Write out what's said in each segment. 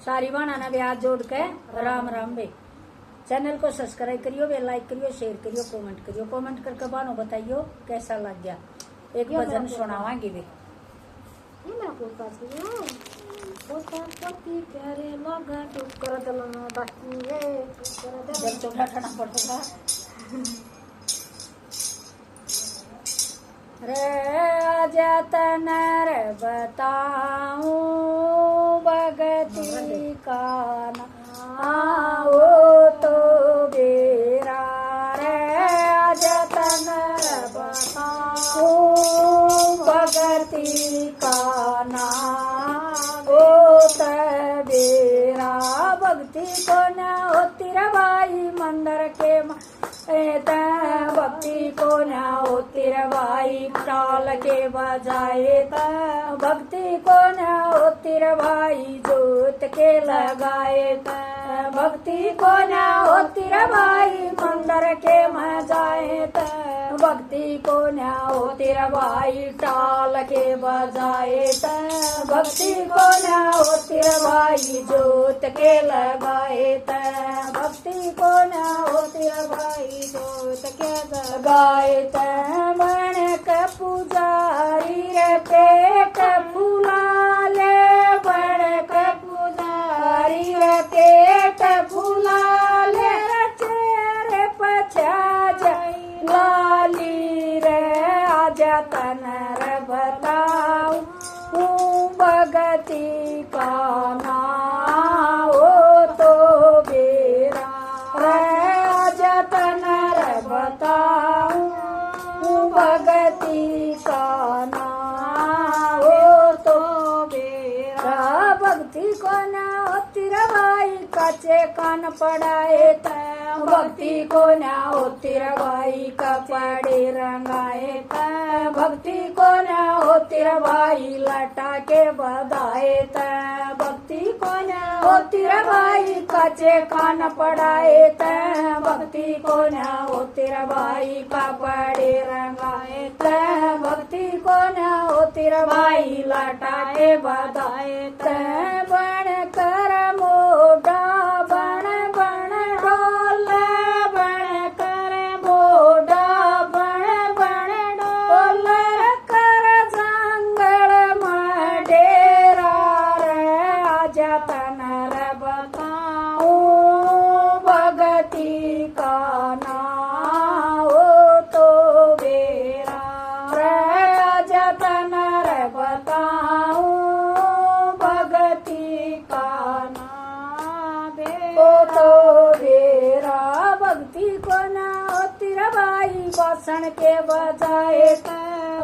सारी बाणा ने भी हाथ जोड़ के राम राम बे। चैनल को सब्सक्राइब करियो, बे लाइक करियो, शेयर करियो, कमेंट करियो। कमेंट करके बानो बताइयो कैसा लग गया। एक भजन सुनावांगे वे। प्यारे लगा कर दलना बाकी है जब चोटा ठना पड़ेगा रे आजा तनर बताऊं भगती का आओ तो बेरा रे आजा तनर बताऊं भगती का ना बेरा भक्ति को न होती रे भाई मंदिर के भक्ति को न होती रे भाई ताल के बजाए भक्ति को न होती रे भाई जोत के लगाए भक्ति को न होती रे भाई मंदिर के मजाए भक्ति को न होती रे भाई टाल के बजाए भक्ति को न होती रे भाई जोत के लगाए भक्ति को न होती रे भाई जोत के लगाए बन के पुजारी रे पेट फुला ले बन के पुजारी रे पेट फुला ले चेहरे पछा जाई लाली रे आजा तनर बताऊं भगती का ना हो तो बेरा रे आजा तनर बताऊं भगती का ना हो तो बेरा भक्ति को ना होती रे भाई कच्चे कान पड़ाए भक्ति को ना होती रे भाई कपड़े रंगाए भक्ति को ना होती रे भाई लटा के बधाए भक्ति को ना होती रे भाई कच्चे कान पड़ाए भक्ति को ना होती रे भाई कपड़े रंगाए भक्ति को ना होती रे भाई लटा के बधाए बन कर मोटा बन बन ढोल बन कर मोटा बन बन ढोल कर जंगल में डेरा रे आजा तनर बताऊं भगती का ना हो तो बेरा रे आजा तनर बताऊं भगती का ना हो तो बेरा भक्ति को ना होती रे भाई बासन के बजाए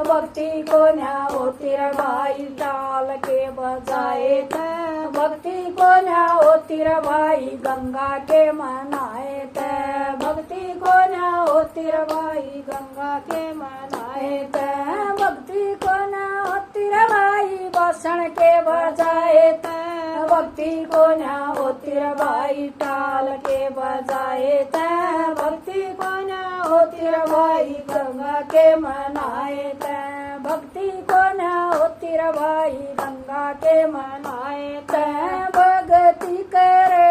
भक्ति को ना होती रे भाई ताल के बजाए भक्ति को ना होती रे भाई गंगा के मनाए भक्ति को ना होती रे भाई गंगा के मनाए भक्ति को ना होती रे भाई बासन के बजाए भक्ति को ना होती रे भाई टाल के बजाए भक्ति को ना होती रे भाई गंगा के मनाए भक्ति को ना होती रे भाई गंगा के मनाए भगति करे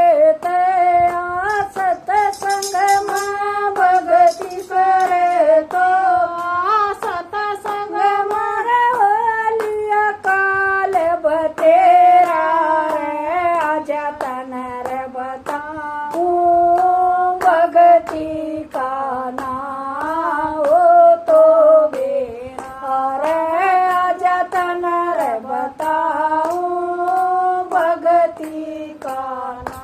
आसत संग में भगति करे तो आसत संग मारे होलिया काल बतेरा रे आजा तनर बताऊं भगती का ना हो तो बेरा रे आजा तनर बताऊं भगती का ना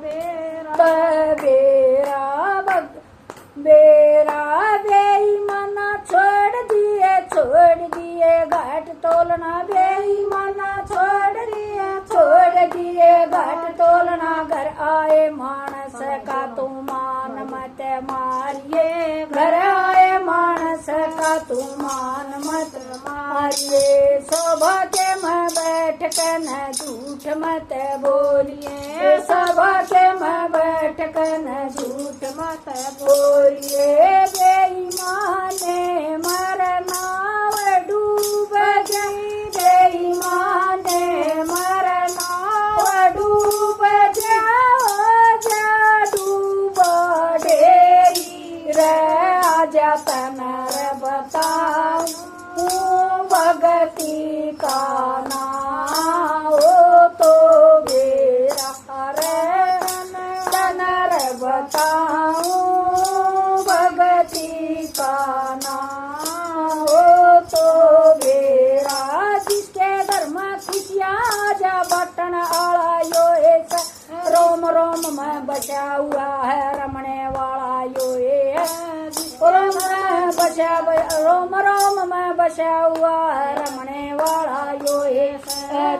बेरा बेरा बेईमाना छोड़ दिए घाट तोलना बेईमाना छोड़ दिए घाट तोलना घर आए मानस का तू मान मत मारिए घर आए मानस का तू मान मत मारिए शोभा के मैं बैठ कर न झूठ मत बोलिए सभा के मैं बैठ कर न झूठ मत बोलिए बेईमान मरना डूब गई बेईमान मरना डूब बटन आला यो है रोम रोम में बचा हुआ है रमने वाला यो है रोम में बचा रोम रोम में बचा हुआ है रमने वाला यो है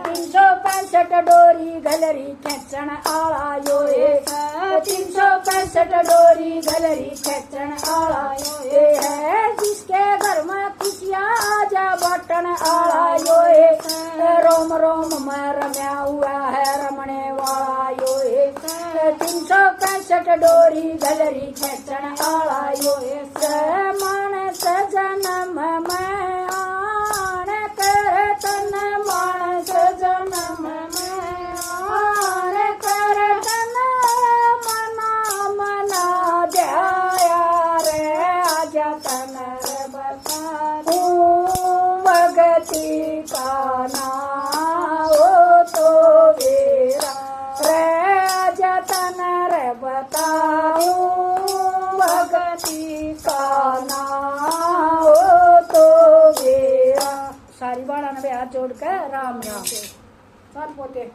365 डोरी गलरी खेचण आला यो है 365 डोरी गलरी खेचण आला यो है जिसके घर में खुशियाँ आजा बटन आला यो है रोम रोम में रम्या हुआ है रमने वाला यो है 365 डोरी गलरी खेचण आला यो है मानस जन्म में आन कर तन मानस जन्म में आन कर तन मना मना ध्याया रे आजा तन रे बता भगती का नाम ओ तो मेरा रे आजा तन रे बताऊं भगती का नाम ओ तो मेरा सारी बाड़ा ने हाथ जोड़ कर राम राम साथ पोते